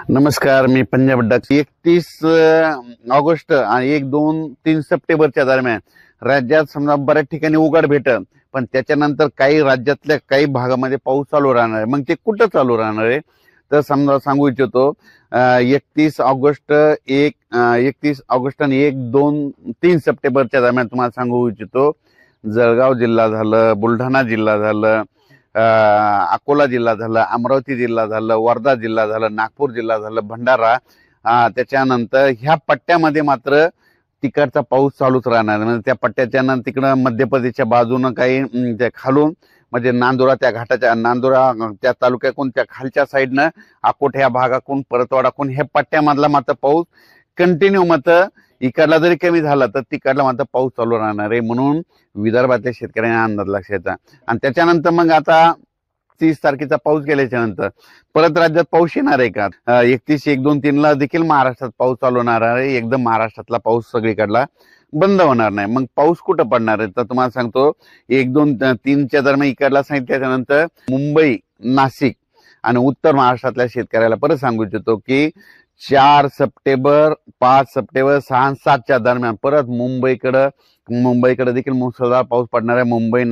नमस्कार, मी Punjab duck. 31 August आणि 1, 2, 3 सप्टेंबरच्या दरम्यान राज्यात समजा बऱ्याच ठिकाणी उघड भेटल, पण त्याच्यानंतर काही राज्यातल्या काही भागामध्ये पाऊस चालू राहणार आहे. मग ते कुठं चालू राहणार आहे तर समजा सांगू इच्छितो 31 ऑगस्ट 31 ऑगस्ट आणि 1, 2, 3 सप्टेंबरच्या दरम्यान तुम्हाला सांगू इच्छितो. जळगाव जिल्हा झालं, बुलढाणा जिल्हा झालं, अकोला जिल्हा झालं, अमरावती जिल्हा झालं, वर्धा जिल्हा झालं, नागपूर जिल्हा झालं, भंडारा, त्याच्यानंतर ह्या पट्ट्यामध्ये मात्र तिकडचा पाऊस चालूच राहणार. म्हणजे त्या पट्ट्याच्या नंतर तिकडं मध्य प्रदेशच्या बाजूनं काही त्या खालून म्हणजे नांदुरा त्या घाटाच्या नांदुरा त्या तालुक्याकडून त्या खालच्या साईडनं अकोट ह्या भागाकडून परतवाडाकडून हे पट्ट्यामधला मात्र पाऊस कंटिन्यू मात्र इकडला जरी कमी झाला तर तिकडला मात्र पाऊस चालू राहणार आहे. म्हणून विदर्भातल्या शेतकऱ्यांना अंदाज लक्षाचा. आणि त्याच्यानंतर मग आता 30 तारखेचा पाऊस गेल्याच्या नंतर परत राज्यात पाऊस येणार आहे का? 31, 1, 2, 3 ला देखील महाराष्ट्रात पाऊस चालू होणार आहे. एकदम महाराष्ट्रातला पाऊस सगळीकडला बंद होणार नाही. मग पाऊस कुठं पडणार आहे तर तुम्हाला सांगतो 1, 2, 3च्या दरम्यान इकडला सांगितल्याच्या नंतर मुंबई, नाशिक आणि उत्तर महाराष्ट्रातल्या शेतकऱ्याला परत सांगू इच्छितो की 4 सप्टेंबर, 5 सप्टेंबर, 6, 7च्या दरम्यान परत मुंबईकडे देखील मुसळधार पाऊस पडणार आहे. मुंबई,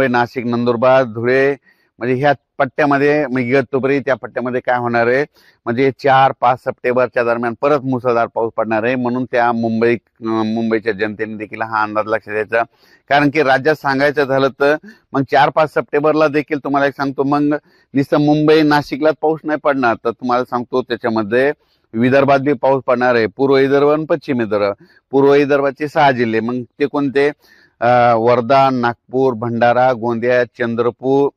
नाशिक, नंदुरबार, धुळे म्हणजे ह्या पट्ट्यामध्ये इगतपुरी त्या पट्ट्यामध्ये काय होणार आहे म्हणजे 4, 5 सप्टेंबरच्या दरम्यान परत मुसळधार पाऊस पडणार आहे. म्हणून त्या मुंबईच्या जनतेने देखील हा अंदाज लक्षात द्यायचा. कारण की राज्यात सांगायचं झालं तर मग 4, 5 सप्टेंबरला देखील तुम्हाला एक सांगतो मग नुसतं मुंबई, नाशिकला पाऊस नाही पडणार तर तुम्हाला सांगतो त्याच्यामध्ये विदर्भात बी पाऊस पडणार आहे. पूर्व विदर्भ आणि पश्चिम विदर्भ. पूर्व विदर्भाचे 6 जिल्हे मग ते कोणते? वर्धा, नागपूर, भंडारा, गोंदिया, चंद्रपूर,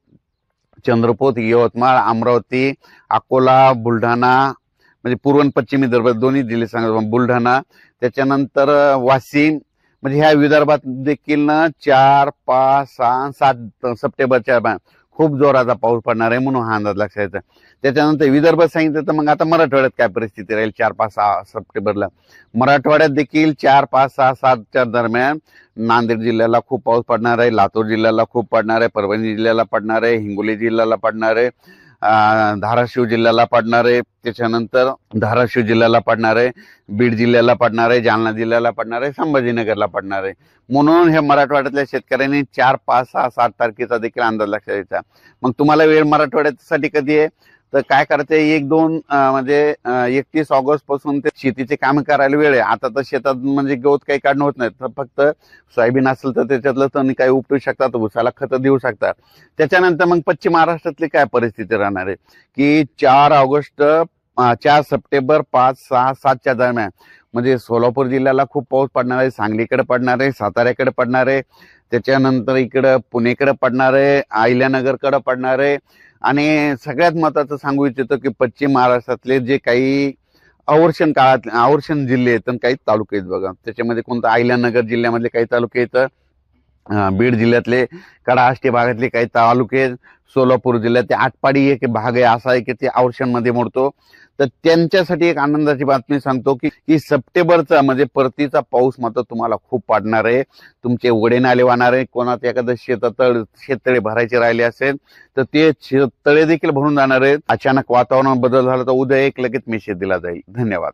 यवतमाळ, अमरावती, अकोला, बुलढाणा म्हणजे पूर्व आणि पश्चिम विदर्भ दोन्ही जिल्हे सांगतो. बुलढाणा, त्याच्यानंतर वाशिम म्हणजे ह्या विदर्भात देखील 4, 5, 6, 7 सप्टेंबरच्या खूप जोराचा पाऊस पडणार आहे. म्हणून हा अंदाज लक्षात द्यायचा. त्याच्यानंतर विदर्भ सांगितलं तर मग आता मराठवाड्यात काय परिस्थिती राहील 4, 5, 6 सप्टेंबरला. मराठवाड्यात देखील 4, 5, 6, 7च्या दरम्यान नांदेड जिल्ह्याला खूप पाऊस पडणार आहे, लातूर जिल्ह्याला खूप पडणार आहे, परभणी जिल्ह्याला पडणार आहे, हिंगोली जिल्ह्याला पडणार आहे, धाराशिव जिल्ह्याला पडणार आहे, त्याच्यानंतर धाराशिव जिल्ह्याला पडणार आहे, बीड जिल्ह्याला पडणार आहे, जालना जिल्ह्याला पडणार आहे, संभाजीनगरला पडणार आहे. म्हणून हे मराठवाड्यातल्या शेतकऱ्यांनी 4, 5, 6, 7 तारखेचा देखील अंदाज लक्षात द्यायचा. मग तुम्हाला वेळ मराठवाड्यासाठी कधी आहे तर काय करते 1, 2 म्हणजे 31 ऑगस्ट पासून ते शेतीचे काम करायला वेळ आहे. आता तर शेतात म्हणजे गवत काही काढणं होत नाही तर फक्त सोयाबीन असेल तर त्याच्यातलं तण काही उपटू शकतात, उसाला खतं देऊ शकतात. त्याच्यानंतर मग पश्चिम महाराष्ट्रातली काय परिस्थिती राहणार आहे की 4 सप्टेंबर, 5, 6, 7च्या दरम्यान म्हणजे सोलापूर जिल्ह्याला खूप पाऊस पडणार आहे, सांगलीकडे पडणार आहे, साताऱ्याकडे पडणार आहे, त्याच्यानंतर इकडं पुणेकडे पडणार आहे, अहिल्यानगरकडे पडणार आहे. आणि सगळ्यात महत्वाचं सांगू इच्छितो की पश्चिम महाराष्ट्रातले जे काही आवर्षण जिल्हे आहेत आणि काही तालुके आहेत बघा, त्याच्यामध्ये कोणतं अहिल्यानगर जिल्ह्यामधले काही तालुके आहेत, बीड जिल्ह्यातले कडाष्टी भागातले काही तालुके, सोलापूर जिल्ह्यात आटपाडी एक भाग आहे असा आहे की ते आवर्षणमध्ये मोडतो. तर त्यांच्यासाठी एक आनंदाची बातमी सांगतो की सप्टेंबरचा म्हणजे परतीचा पाऊस मात्र तुम्हाला खूप पडणार आहे. तुमचे वडे नाले वाहणार आहे. कोणात एखादं शेततळे भरायचे राहिले असेल तर ते शेततळे देखील भरून जाणार आहेत. अचानक वातावरण बदल झाला तर उद्या एक लगेच मेसेज दिला जाईल. धन्यवाद.